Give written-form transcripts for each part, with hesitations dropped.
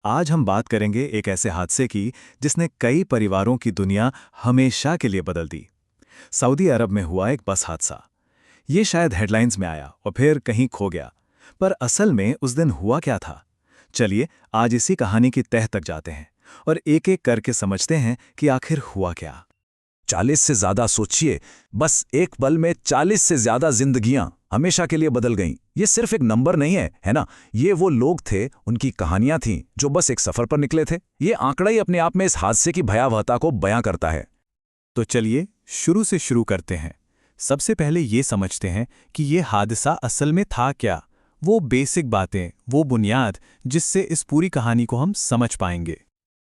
आज हम बात करेंगे एक ऐसे हादसे की जिसने कई परिवारों की दुनिया हमेशा के लिए बदल दी। सऊदी अरब में हुआ एक बस हादसा। ये शायद हेडलाइंस में आया और फिर कहीं खो गया। पर असल में उस दिन हुआ क्या था? चलिए आज इसी कहानी की तह तक जाते हैं और एक-एक करके समझते हैं कि आखिर हुआ क्या। 40 से ज्यादा सोचिए। बस एक पल में 40 से ज्यादा जिंदगियां हमेशा के लिए बदल गईं। ये सिर्फ एक नंबर नहीं है ना? ये वो लोग थे, उनकी कहानियां थीं जो बस एक सफर पर निकले थे। ये आंकड़ा ही अपने आप में इस हादसे की भयावहता को बयां करता है। तो चलिए शुरू से शुरू करते हैं। सबसे पहले ये समझते हैं कि ये हादसा असल में था क्या। वो बेसिक बातें, वो बुनियाद जिससे इस पूरी कहानी को हम समझ पाएंगे।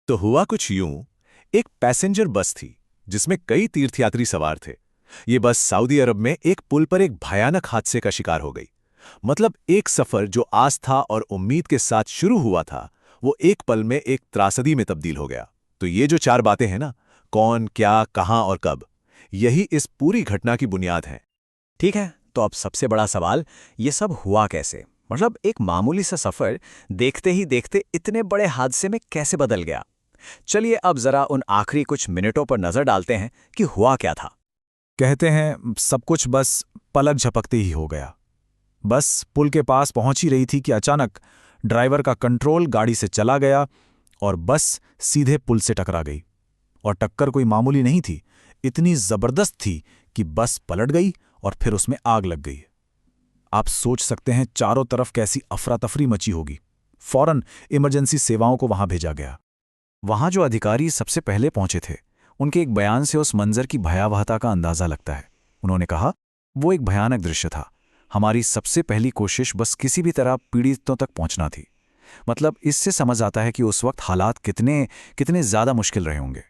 तो हुआ कुछ यूं। एक पैसेंजर बस थी जिसमें कई तीर्थयात्री सवार थे। ये बस सऊदी अरब में एक पुल पर एक भयानक हादसे का शिकार हो गई। मतलब एक सफर जो आस्था और उम्मीद के साथ शुरू हुआ था, वो एक पल में एक त्रासदी में तब्दील हो गया। तो ये जो चार बातें हैं ना, कौन, क्या, कहां और कब, यही इस पूरी घटना की बुनियाद है। ठीक है, तो अब सबसे बड़ा सवाल, ये सब हुआ कैसे? मतलब एक मामूली सा सफर देखते ही देखते इतने बड़े हादसे में कैसे बदल गया? चलिए अब जरा उन आखिरी कुछ मिनटों पर नजर डालते हैं कि हुआ क्या था। कहते हैं सब कुछ बस पलक झपकते ही हो गया। बस पुल के पास पहुंच ही रही थी कि अचानक ड्राइवर का कंट्रोल गाड़ी से चला गया और बस सीधे पुल से टकरा गई। और टक्कर कोई मामूली नहीं थी, इतनी जबरदस्त थी कि बस पलट गई और फिर उसमें आग लग गई। आप सोच सकते हैं चारों तरफ कैसी अफरा तफरी मची होगी। फौरन इमरजेंसी सेवाओं को वहां भेजा गया। वहां जो अधिकारी सबसे पहले पहुंचे थे, उनके एक बयान से उस मंजर की भयावहता का अंदाजा लगता है। उन्होंने कहा, वो एक भयानक दृश्य था। हमारी सबसे पहली कोशिश बस किसी भी तरह पीड़ितों तक पहुंचना थी। मतलब इससे समझ आता है कि उस वक्त हालात कितने कितने ज्यादा मुश्किल रहे होंगे।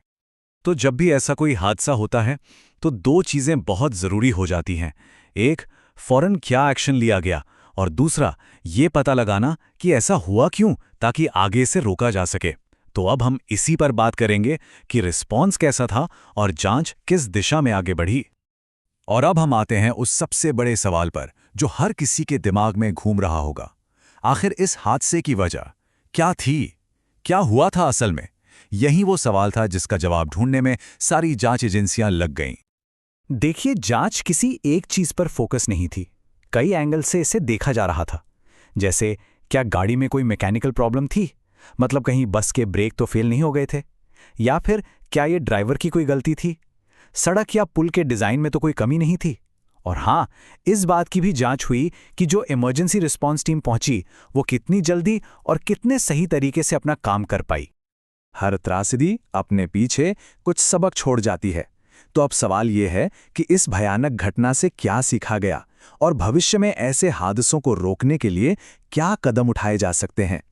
तो जब भी ऐसा कोई हादसा होता है तो दो चीजें बहुत जरूरी हो जाती हैं। एक, फौरन क्या एक्शन लिया गया, और दूसरा, ये पता लगाना कि ऐसा हुआ क्यों, ताकि आगे से रोका जा सके। तो अब हम इसी पर बात करेंगे कि रिस्पॉन्स कैसा था और जांच किस दिशा में आगे बढ़ी। और अब हम आते हैं उस सबसे बड़े सवाल पर जो हर किसी के दिमाग में घूम रहा होगा। आखिर इस हादसे की वजह क्या थी? क्या हुआ था असल में? यही वो सवाल था जिसका जवाब ढूंढने में सारी जांच एजेंसियां लग गईं। देखिए, जांच किसी एक चीज पर फोकस नहीं थी। कई एंगल से इसे देखा जा रहा था। जैसे, क्या गाड़ी में कोई मैकेनिकल प्रॉब्लम थी? मतलब कहीं बस के ब्रेक तो फेल नहीं हो गए थे? या फिर क्या ये ड्राइवर की कोई गलती थी? सड़क या पुल के डिजाइन में तो कोई कमी नहीं थी? और हाँ, इस बात की भी जांच हुई कि जो इमरजेंसी रिस्पांस टीम पहुंची, वो कितनी जल्दी और कितने सही तरीके से अपना काम कर पाई। हर त्रासदी अपने पीछे कुछ सबक छोड़ जाती है। तो अब सवाल यह है कि इस भयानक घटना से क्या सीखा गया और भविष्य में ऐसे हादसों को रोकने के लिए क्या कदम उठाए जा सकते हैं।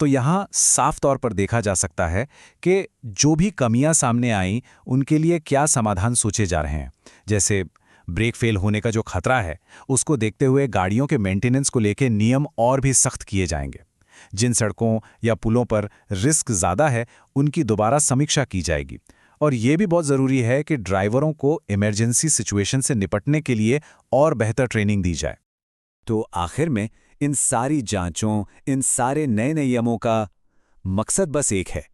तो यहाँ साफ तौर पर देखा जा सकता है कि जो भी कमियां सामने आईं, उनके लिए क्या समाधान सोचे जा रहे हैं। जैसे ब्रेक फेल होने का जो खतरा है, उसको देखते हुए गाड़ियों के मेंटेनेंस को लेकर नियम और भी सख्त किए जाएंगे। जिन सड़कों या पुलों पर रिस्क ज़्यादा है, उनकी दोबारा समीक्षा की जाएगी। और ये भी बहुत ज़रूरी है कि ड्राइवरों को इमरजेंसी सिचुएशन से निपटने के लिए और बेहतर ट्रेनिंग दी जाए। तो आखिर में इन सारी जांचों, इन सारे नए नियमों का मकसद बस एक है,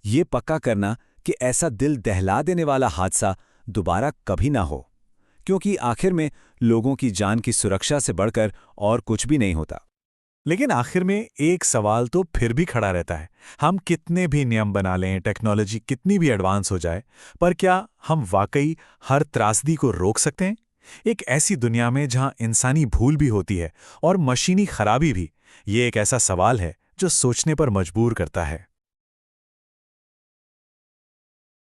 ये पक्का करना कि ऐसा दिल दहला देने वाला हादसा दोबारा कभी ना हो। क्योंकि आखिर में लोगों की जान की सुरक्षा से बढ़कर और कुछ भी नहीं होता। लेकिन आखिर में एक सवाल तो फिर भी खड़ा रहता है। हम कितने भी नियम बना लें, टेक्नोलॉजी कितनी भी एडवांस हो जाए, पर क्या हम वाकई हर त्रासदी को रोक सकते हैं? एक ऐसी दुनिया में जहां इंसानी भूल भी होती है और मशीनी खराबी भी। ये एक ऐसा सवाल है जो सोचने पर मजबूर करता है।